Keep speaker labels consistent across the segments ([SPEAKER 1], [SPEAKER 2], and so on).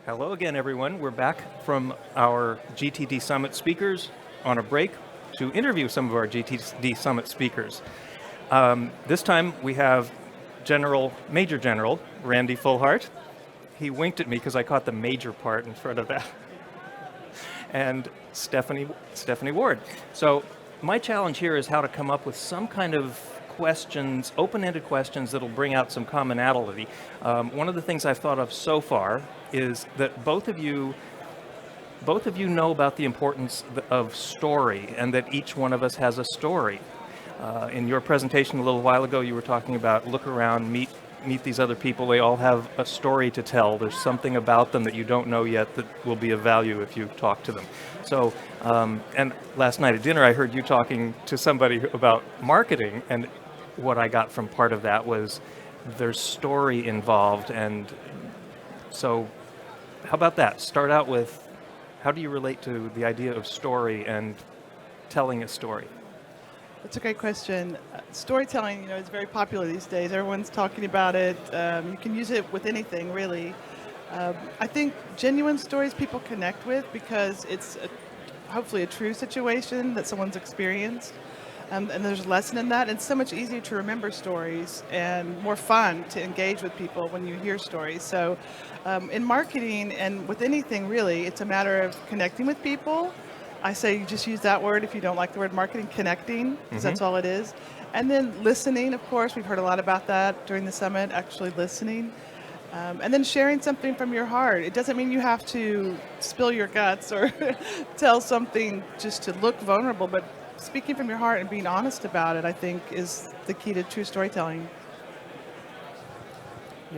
[SPEAKER 1] Hello again, everyone. We're back from our GTD Summit speakers on a break to interview some of our GTD Summit speakers. This time we have Major General Randy Fullhart. He winked at me because I caught the major part in front of that. And Stephanie Ward. So my challenge here is how to come up with some kind of questions, open-ended questions that'll bring out some commonality. One of the things I've thought of so far is that both of you know about the importance of story, and that each one of us has a story. In your presentation a little while ago, you were talking about look around, meet these other people. They all have a story to tell. There's something about them that you don't know yet that will be of value if you talk to them. So, and last night at dinner, I heard you talking to somebody about marketing, and what I got from part of that was there's story involved. And so how about that? Start out with, how do you relate to the idea of story and telling a story?
[SPEAKER 2] That's a great question. Storytelling, is very popular these days. Everyone's talking about it. You can use it with anything, really. I think genuine stories people connect with because it's hopefully a true situation that someone's experienced. And there's a lesson in that. It's so much easier to remember stories and more fun to engage with people when you hear stories. So in marketing and with anything really, it's a matter of connecting with people. I say you just use that word if you don't like the word marketing, connecting, because that's all it is. And then listening, of course, we've heard a lot about that during the summit, actually listening. And then sharing something from your heart. It doesn't mean you have to spill your guts or tell something just to look vulnerable, but speaking from your heart and being honest about it, I think, is the key to true storytelling.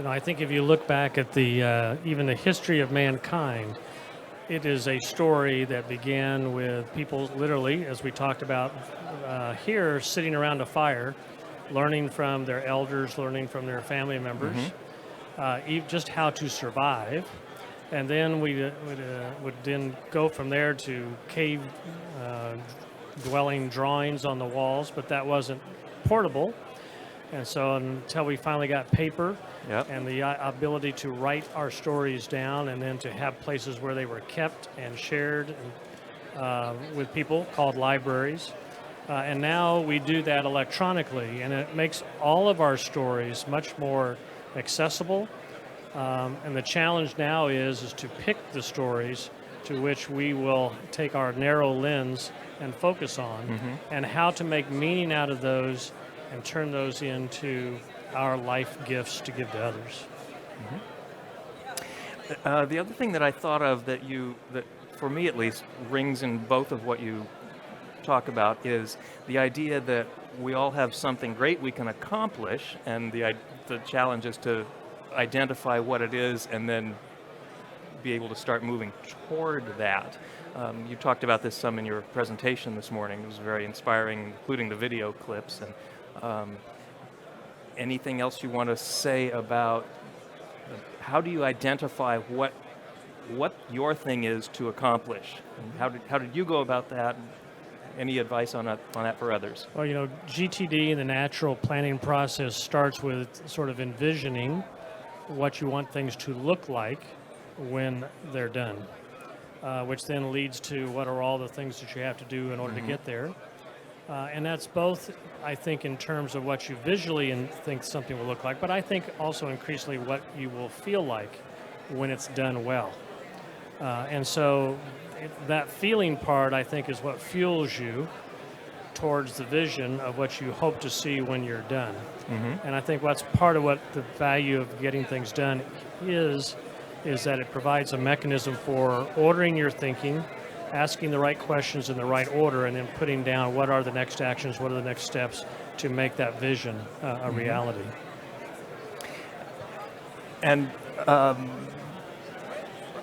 [SPEAKER 3] I think if you look back at even the history of mankind, it is a story that began with people literally, as we talked about here, sitting around a fire, learning from their elders, learning from their family members, just how to survive. And then we would then go from there to cave dwelling drawings on the walls, but that wasn't portable. And so until we finally got paper and the ability to write our stories down and then to have places where they were kept and shared with people called libraries. And now we do that electronically, and it makes all of our stories much more accessible. And the challenge now is to pick the stories to which we will take our narrow lens and focus on, and how to make meaning out of those and turn those into our life gifts to give to others.
[SPEAKER 1] The other thing that I thought of that for me at least, rings in both of what you talk about is the idea that we all have something great we can accomplish, and the challenge is to identify what it is and then be able to start moving toward that. You talked about this some in your presentation this morning. It was very inspiring, including the video clips. And anything else you want to say about how do you identify what your thing is to accomplish? And how did you go about that? Any advice on that for others?
[SPEAKER 3] Well, GTD, the natural planning process, starts with sort of envisioning what you want things to look like when they're done, which then leads to what are all the things that you have to do in order to get there. And that's both, I think, in terms of what you visually think something will look like, but I think also increasingly what you will feel like when it's done well. And so that feeling part, I think, is what fuels you towards the vision of what you hope to see when you're done. And I think what's part of what the value of getting things done is that it provides a mechanism for ordering your thinking, asking the right questions in the right order, and then putting down what are the next actions, what are the next steps to make that vision a reality.
[SPEAKER 1] And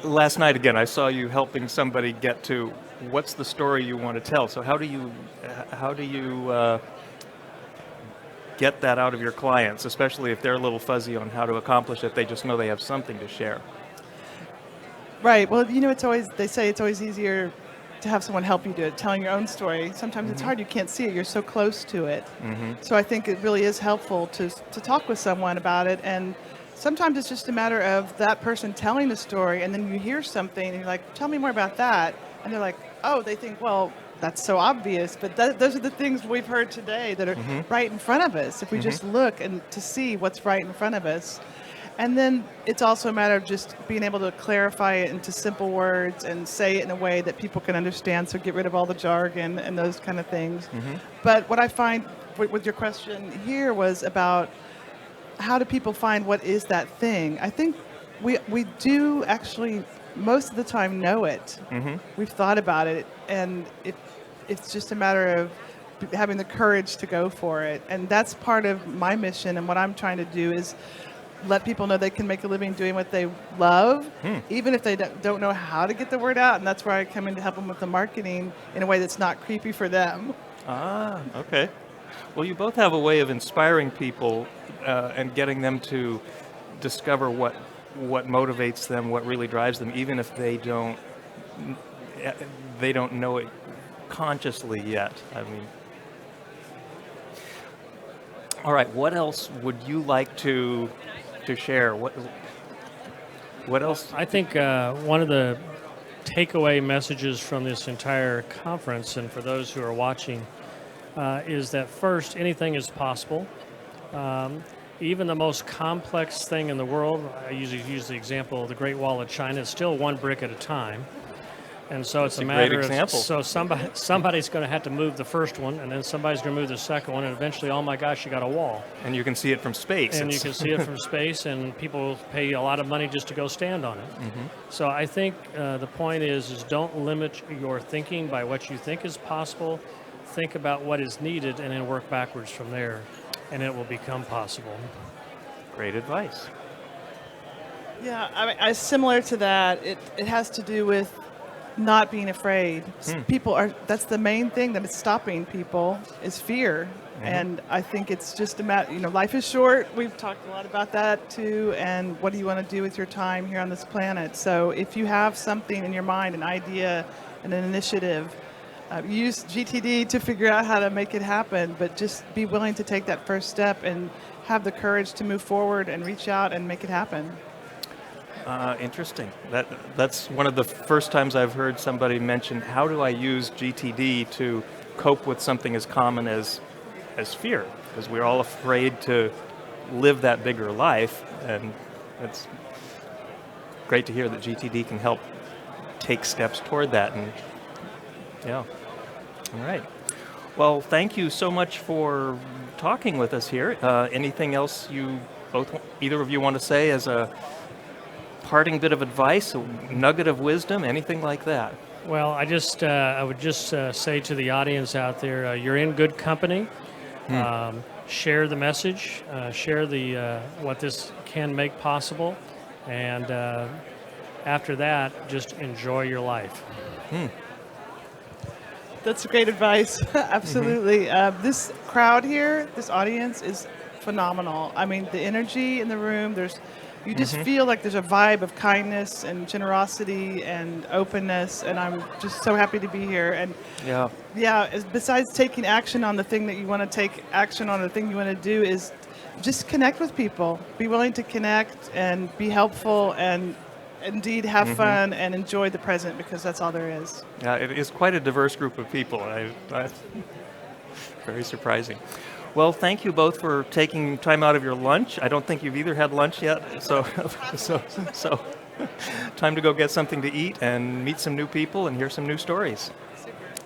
[SPEAKER 1] last night, again, I saw you helping somebody get to what's the story you want to tell. So how do you get that out of your clients, especially if they're a little fuzzy on how to accomplish it? They just know they have something to share.
[SPEAKER 2] Right. Well, they say it's always easier to have someone help you do it. Telling your own story, sometimes it's hard. You can't see it. You're so close to it. So I think it really is helpful to talk with someone about it. And sometimes it's just a matter of that person telling the story, and then you hear something, and you're like, tell me more about that. And they're like, oh, they think, well, that's so obvious. But those are the things we've heard today that are right in front of us. If we just look and to see what's right in front of us. And then it's also a matter of just being able to clarify it into simple words and say it in a way that people can understand, so get rid of all the jargon and those kind of things. But what I find with your question here was about how do people find what is that thing? I think we do actually most of the time know it. We've thought about it, and it's just a matter of having the courage to go for it. And that's part of my mission, and what I'm trying to do is let people know they can make a living doing what they love, even if they don't know how to get the word out. And that's where I come in to help them with the marketing in a way that's not creepy for them.
[SPEAKER 1] Ah, okay. Well, you both have a way of inspiring people and getting them to discover what motivates them, what really drives them, even if they don't know it consciously yet. I mean, all right. What else would you like to share? What else?
[SPEAKER 3] I think one of the takeaway messages from this entire conference, and for those who are watching, is that first, anything is possible. Even the most complex thing in the world, I usually use the example of the Great Wall of China, is still one brick at a time. And so it's a matter of, so somebody's going to have to move the first one, and then somebody's going to move the second one, and eventually, oh my gosh, you got a wall.
[SPEAKER 1] And you can see it from space.
[SPEAKER 3] And you can see it from space, and people pay a lot of money just to go stand on it. So I think the point is don't limit your thinking by what you think is possible. Think about what is needed, and then work backwards from there, and it will become possible.
[SPEAKER 1] Great advice.
[SPEAKER 2] Yeah, I mean, similar to that, it has to do with not being afraid. That's the main thing that is stopping people is fear. And I think it's just a matter, life is short. We've talked a lot about that too. And what do you want to do with your time here on this planet? So if you have something in your mind, an idea and an initiative, use GTD to figure out how to make it happen, but just be willing to take that first step and have the courage to move forward and reach out and make it happen.
[SPEAKER 1] Interesting. That's one of the first times I've heard somebody mention, how do I use GTD to cope with something as common as fear? Because we're all afraid to live that bigger life, and it's great to hear that GTD can help take steps toward that. And yeah, all right. Well, thank you so much for talking with us here. Anything else either of you want to say as a parting bit of advice, a nugget of wisdom, anything like that?
[SPEAKER 3] Well, I would just say to the audience out there, you're in good company. Share the message, share the what this can make possible, and after that, just enjoy your life.
[SPEAKER 2] That's great advice. Absolutely. This crowd here, this audience is phenomenal. I mean, the energy in the room, you just feel like there's a vibe of kindness and generosity and openness, and I'm just so happy to be here. And besides taking action on the thing that you want to take action on, the thing you want to do is just connect with people. Be willing to connect and be helpful and indeed have fun and enjoy the present, because that's all there is.
[SPEAKER 1] Yeah, it is quite a diverse group of people. Very surprising. Well, thank you both for taking time out of your lunch. I don't think you've either had lunch yet, so time to go get something to eat and meet some new people and hear some new stories.